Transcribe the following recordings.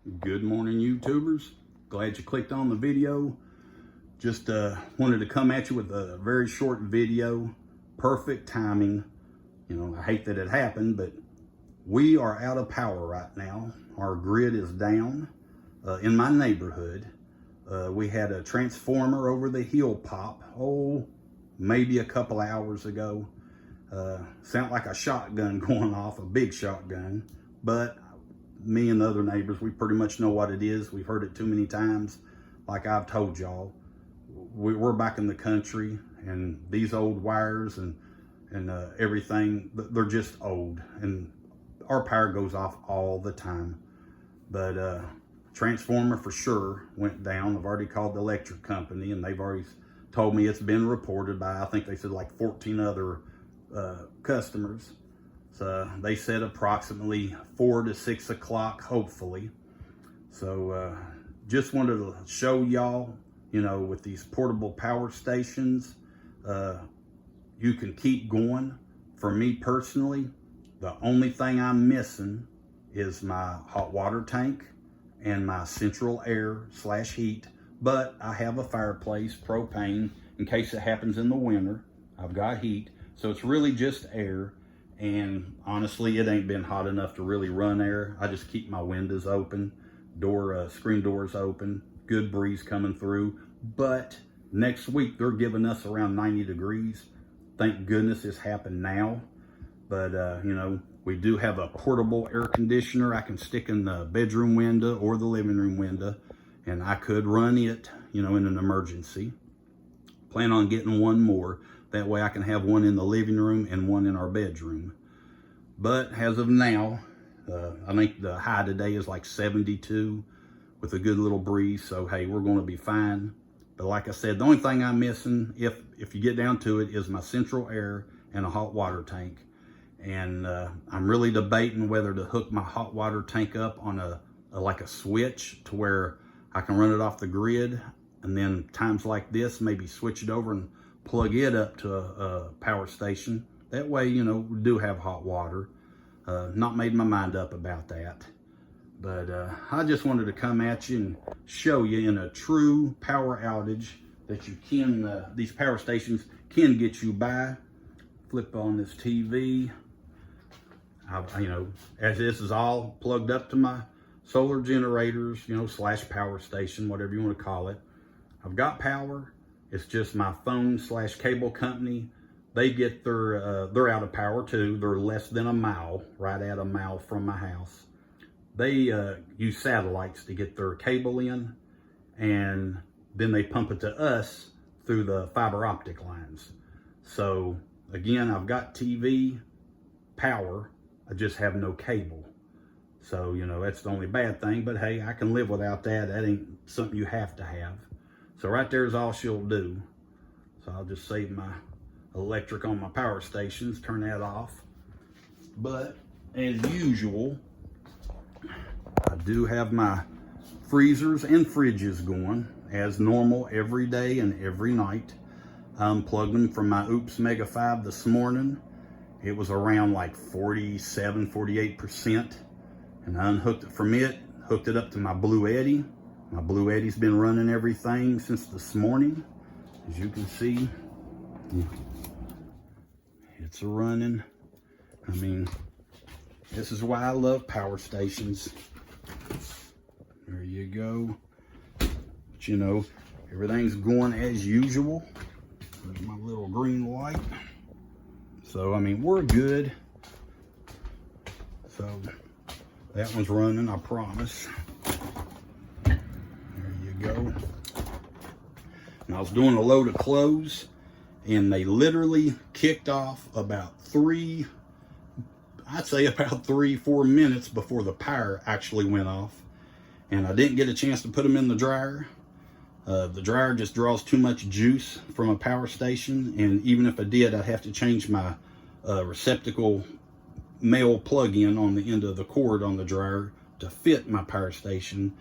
Good morning, YouTubers. Glad you clicked on the video. Just wanted to come at you with a very short video. Perfect timing. You know, I hate that it happened, but we are out of power right now. Our grid is down. In my neighborhood, we had a transformer over the hill pop, maybe a couple hours ago. Sounded like a shotgun going off, a big shotgun, but me and the other neighbors, we pretty much know what it is. We've heard it too many times. Like I've told y'all, we're back in the country, and these old wires and everything, they're just old, and our power goes off all the time. But transformer for sure went down. I've already called the electric company, and they've already told me it's been reported by, I think they said like 14 other customers. So they said approximately 4 to 6 o'clock, hopefully. So just wanted to show y'all, you know, with these portable power stations, you can keep going. For me personally, the only thing I'm missing is my hot water tank and my central air / heat. But I have a fireplace, propane, in case it happens in the winter. I've got heat, so it's really just air. And honestly, it ain't been hot enough to really run air. I just keep my windows open, screen doors open, good breeze coming through. But next week, they're giving us around 90 degrees. Thank goodness this happened now. But, you know, we do have a portable air conditioner I can stick in the bedroom window or the living room window, and I could run it, you know, in an emergency. Plan on getting one more. That way I can have one in the living room and one in our bedroom. But as of now, I think the high today is like 72 with a good little breeze. So, hey, we're going to be fine. But like I said, the only thing I'm missing, if you get down to it, is my central air and a hot water tank. And I'm really debating whether to hook my hot water tank up on like a switch to where I can run it off the grid. And then times like this, maybe switch it over and plug it up to a power station. That way, you know, we do have hot water. Not made my mind up about that. But I just wanted to come at you and show you in a true power outage that you can, these power stations can get you by. Flip on this TV. You know, as this is all plugged up to my solar generators, you know, / power station, whatever you want to call it. I've got power. It's just my phone / cable company. They get they're out of power too. They're less than a mile, right at a mile from my house. They use satellites to get their cable in, and then they pump it to us through the fiber optic lines. So again, I've got TV, power, I just have no cable. So, you know, that's the only bad thing, but hey, I can live without that. That ain't something you have to have. So right there is all she'll do. So I'll just save my electric on my power stations, turn that off. But as usual, I do have my freezers and fridges going as normal every day and every night. I unplugged them from my Oops Mega 5 this morning. It was around like 47, 48%. And I unhooked it from it, hooked it up to my Blue Eddy. My Blue Eddy's been running everything since this morning. As you can see, it's running. I mean, this is why I love power stations. There you go. But you know, everything's going as usual. There's my little green light. So, I mean, we're good. So, that one's running, I promise. Go. And I was doing a load of clothes, and they literally kicked off about 3, 4 minutes before the power actually went off. And I didn't get a chance to put them in the dryer. The dryer just draws too much juice from a power station, and even if I did, I'd have to change my receptacle male plug-in on the end of the cord on the dryer to fit my power station.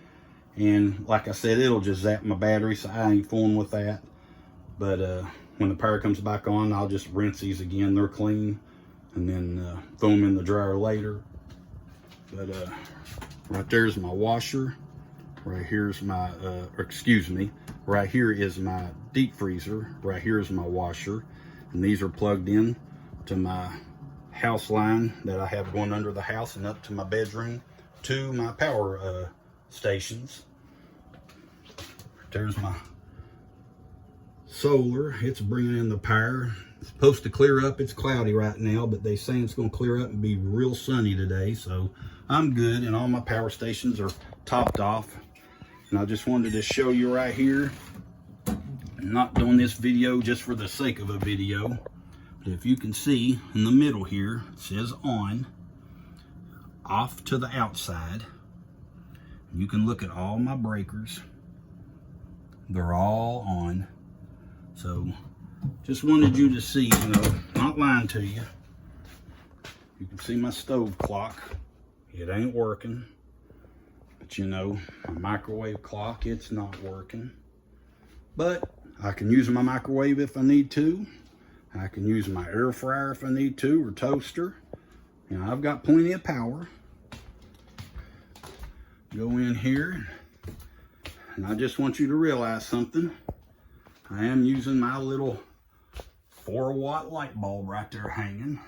And like I said, it'll just zap my battery, so I ain't fooling with that. But when the power comes back on, I'll just rinse these again. They're clean. And then throw them in the dryer later. But Right there's my washer. Right here's my, right here is my deep freezer. Right here is my washer. And these are plugged in to my house line that I have going under the house and up to my bedroom to my power stations. There's my solar. It's bringing in the power. It's supposed to clear up. It's cloudy right now, but they saying it's going to clear up and be real sunny today, so I'm good. And all my power stations are topped off. And I just wanted to show you right here. I'm not doing this video just for the sake of a video, but if you can see in the middle here, it says on, off to the outside. You can look at all my breakers. They're all on. So just wanted you to see, you know, not lying to you. You can see my stove clock. It ain't working. But you know, my microwave clock, it's not working. But I can use my microwave if I need to. I can use my air fryer if I need to, or toaster. You know, I've got plenty of power. Go in here, and I just want you to realize something. I am using my little 4-watt light bulb right there hanging.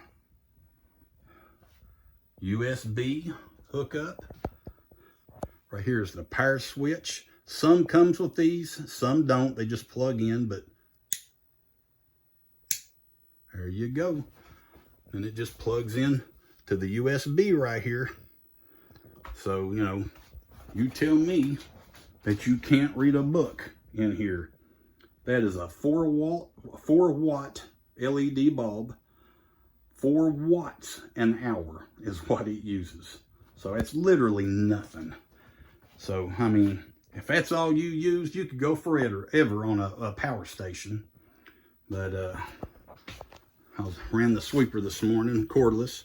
USB hookup. Right here is the power switch. Some comes with these, some don't. They just plug in, but there you go. And it just plugs in to the USB right here. So, you know, you tell me that you can't read a book in here. That is a 4-watt LED bulb. 4 watts an hour is what it uses. So it's literally nothing. So, I mean, if that's all you used, you could go forever on a power station. But I ran the sweeper this morning, cordless,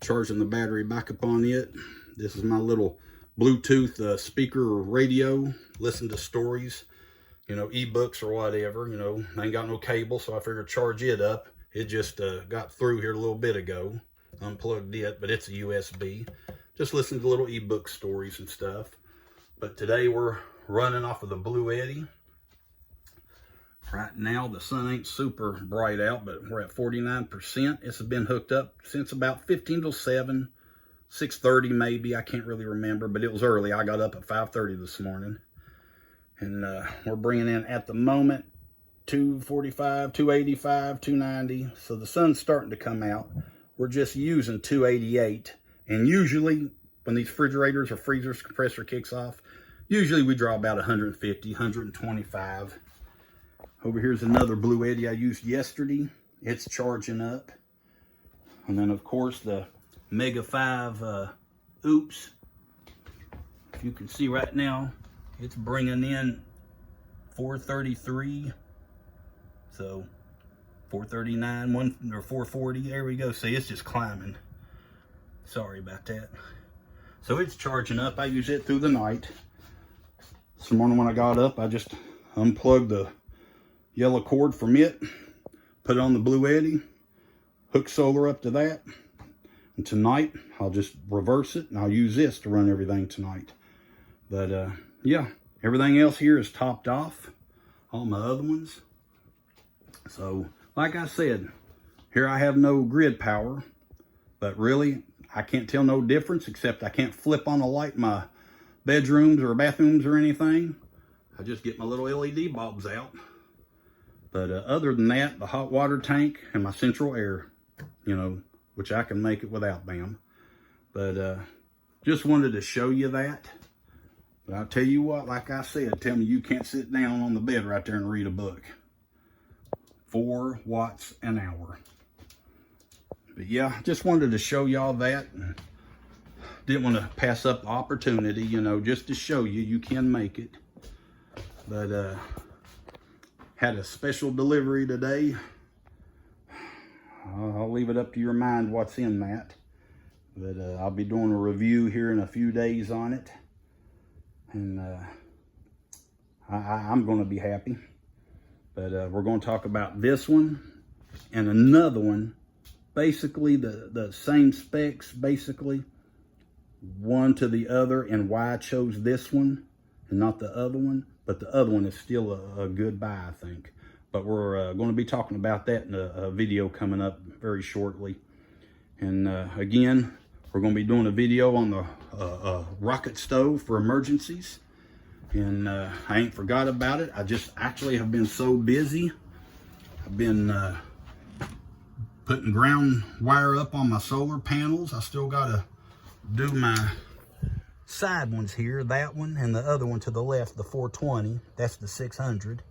charging the battery back up on it. This is my little Bluetooth speaker or radio. Listen to stories, you know, ebooks or whatever. You know, I ain't got no cable, so I figured charge it up. It just got through here a little bit ago. Unplugged it, but it's a USB. Just listen to little ebook stories and stuff. But today we're running off of the Blue Eddy. Right now the sun ain't super bright out, but we're at 49%. It's been hooked up since about 15 till 7, 6:30 maybe. I can't really remember, but it was early. I got up at 5:30 this morning. And we're bringing in at the moment 245, 285, 290. So the sun's starting to come out. We're just using 288. And usually when these refrigerators or freezers compressor kicks off, usually we draw about 150, 125. Over here's another Blue Eddy I used yesterday. It's charging up. And then of course the Mega 5 Oops. If you can see right now, it's bringing in 433. So 439, or 440. There we go. See, it's just climbing. Sorry about that. So it's charging up. I use it through the night. This morning when I got up, I just unplugged the yellow cord from it, put it on the Blue Eddy, hook solar up to that. And tonight, I'll just reverse it, and I'll use this to run everything tonight. But yeah, everything else here is topped off. All my other ones. So, like I said, here I have no grid power, but really, I can't tell no difference, except I can't flip on a light in my bedrooms or bathrooms or anything. I just get my little LED bulbs out. But other than that, the hot water tank and my central air, you know, which I can make it without them. But just wanted to show you that. But I'll tell you what, like I said, tell me you can't sit down on the bed right there and read a book. 4 watts an hour. But yeah, just wanted to show y'all that. Didn't want to pass up the opportunity, you know, just to show you you can make it. But had a special delivery today. I'll leave it up to your mind what's in that. But I'll be doing a review here in a few days on it. And I'm going to be happy. But we're going to talk about this one and another one. Basically the same specs, basically. one to the other and why I chose this one and not the other one. But the other one is still a good buy, I think. But we're going to be talking about that in a video coming up very shortly. And again, we're going to be doing a video on the rocket stove for emergencies. And I ain't forgot about it. I just actually have been so busy. I've been putting ground wire up on my solar panels. I still got to do my side ones here, that one and the other one to the left, the 420. That's the 600.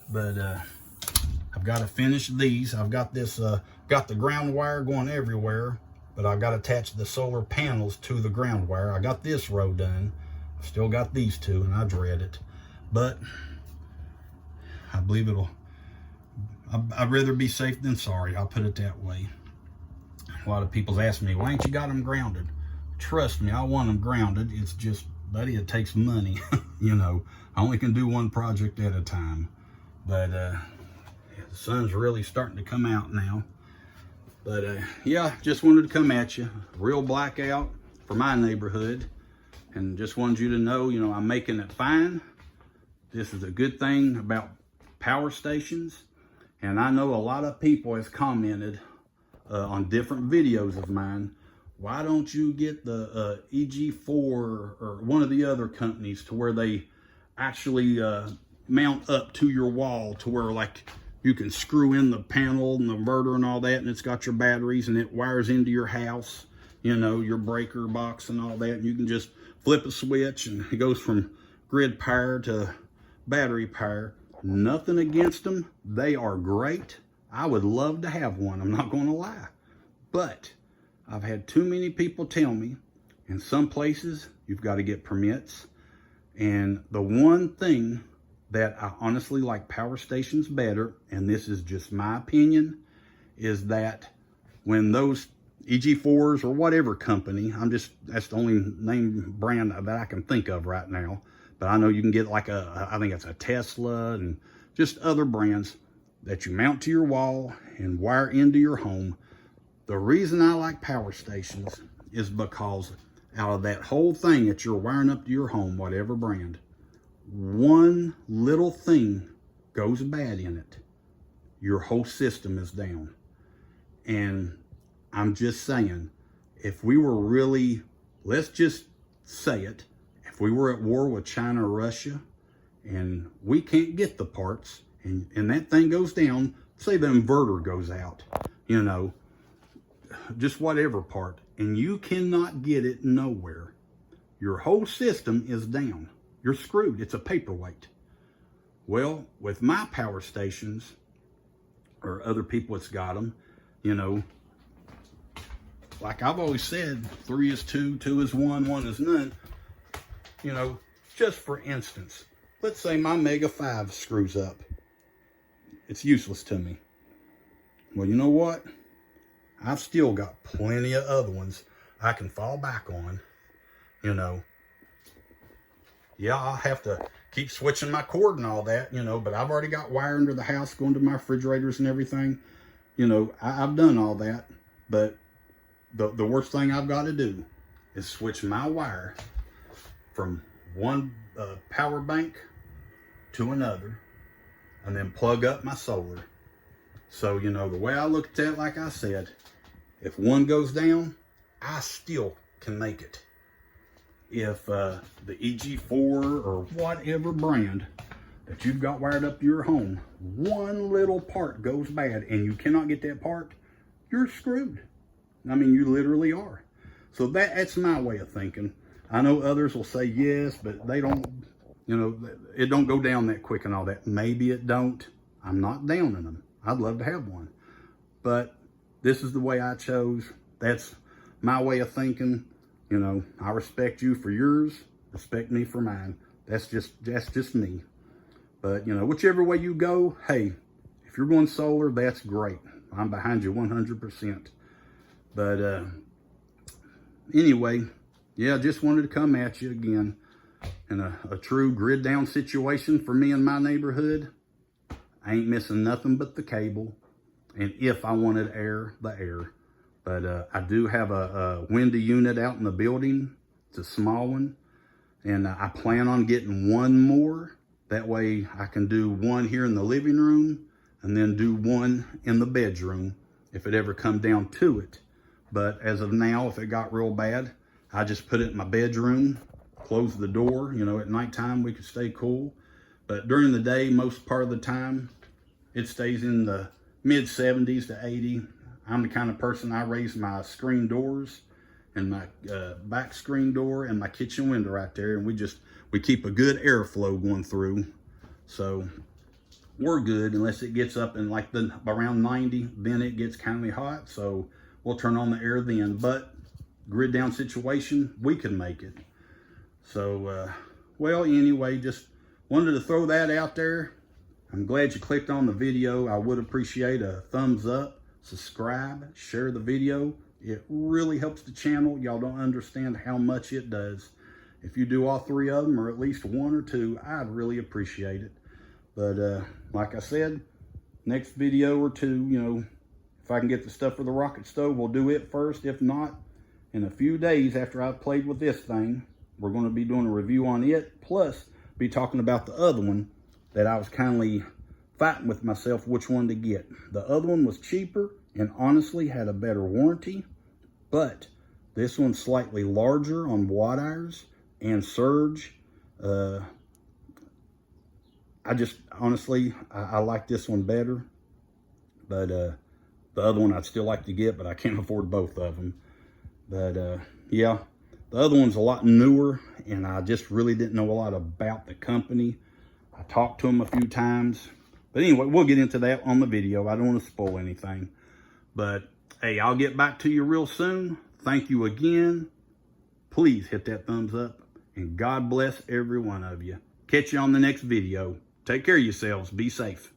But I've got to finish these. I've got this, got the ground wire going everywhere, but I've got to attach the solar panels to the ground wire. I got this row done. I've still got these two, and I dread it. But I believe I'd rather be safe than sorry. I'll put it that way. A lot of people's asking me, why ain't you got them grounded? Trust me, I want them grounded. It's just, buddy, it takes money. You know, I only can do one project at a time. But the sun's really starting to come out now. But yeah, just wanted to come at you. Real blackout for my neighborhood. And just wanted you to know, you know, I'm making it fine. This is a good thing about power stations. And I know a lot of people has commented on different videos of mine, why don't you get the EG4 or one of the other companies to where they actually mount up to your wall to where like you can screw in the panel and the inverter and all that, and it's got your batteries and it wires into your house, you know, your breaker box and all that, and you can just flip a switch and it goes from grid power to battery power. Nothing against them. They are great. I would love to have one. I'm not going to lie. But I've had too many people tell me in some places you've got to get permits. And the one thing that I honestly like power stations better, and this is just my opinion, is that when those EG4s or whatever company, that's the only name brand that I can think of right now. But I know you can get like I think it's a Tesla and just other brands that you mount to your wall and wire into your home. The reason I like power stations is because out of that whole thing that you're wiring up to your home, whatever brand, one little thing goes bad in it, your whole system is down. And I'm just saying, if we were really, let's just say it, if we were at war with China or Russia and we can't get the parts and that thing goes down, say the inverter goes out, you know, just whatever part, and you cannot get it nowhere, your whole system is down. You're screwed. It's a paperweight. Well, with my power stations or other people that's got them, you know, like I've always said, 3 is 2, 2 is 1, 1 is none. You know, just for instance, let's say my Mega 5 screws up. It's useless to me. Well, you know what? I've still got plenty of other ones I can fall back on, you know. Yeah, I'll have to keep switching my cord and all that, you know, but I've already got wire under the house going to my refrigerators and everything. You know, I've done all that, but the worst thing I've got to do is switch my wire from one power bank to another and then plug up my solar. So, you know, the way I look at that, like I said, if one goes down, I still can make it. If the EG4 or whatever brand that you've got wired up to your home, one little part goes bad and you cannot get that part, you're screwed. I mean, you literally are. So that's my way of thinking. I know others will say yes, but they don't, you know, it don't go down that quick and all that. Maybe it don't. I'm not downing them. I'd love to have one. But this is the way I chose. That's my way of thinking. You know, I respect you for yours. Respect me for mine. That's just me. But, you know, whichever way you go, hey, if you're going solar, that's great. I'm behind you 100%. But anyway, yeah, just wanted to come at you again in a true grid down situation for me in my neighborhood. I ain't missing nothing but the cable. And if I wanted air, the air. But I do have a window unit out in the building. It's a small one. And I plan on getting one more. That way I can do one here in the living room and then do one in the bedroom if it ever come down to it. But as of now, if it got real bad, I just put it in my bedroom, close the door. You know, at nighttime we could stay cool. But during the day, most part of the time, it stays in the mid 70s to 80. I'm the kind of person, I raise my screen doors and my back screen door and my kitchen window right there, and we keep a good airflow going through. So we're good unless it gets up in like around 90, then it gets kind of hot. So we'll turn on the air then. But grid down situation, we can make it. So, well, anyway, just wanted to throw that out there. I'm glad you clicked on the video. I would appreciate a thumbs up, subscribe, share the video. It really helps the channel. Y'all don't understand how much it does. If you do all three of them, or at least one or two, I'd really appreciate it. But like I said, next video or two, you know, if I can get the stuff for the rocket stove, we'll do it first. If not, in a few days after I've played with this thing, we're going to be doing a review on it, plus be talking about the other one that I was kindly fighting with myself which one to get. The other one was cheaper and honestly had a better warranty, but this one's slightly larger on watt hours and surge. I just honestly, I like this one better, but the other one I'd still like to get, but I can't afford both of them. But yeah, the other one's a lot newer, and I just really didn't know a lot about the company. I talked to them a few times, but anyway, we'll get into that on the video. I don't want to spoil anything, but hey, I'll get back to you real soon. Thank you again. Please hit that thumbs up, and God bless every one of you. Catch you on the next video. Take care of yourselves. Be safe.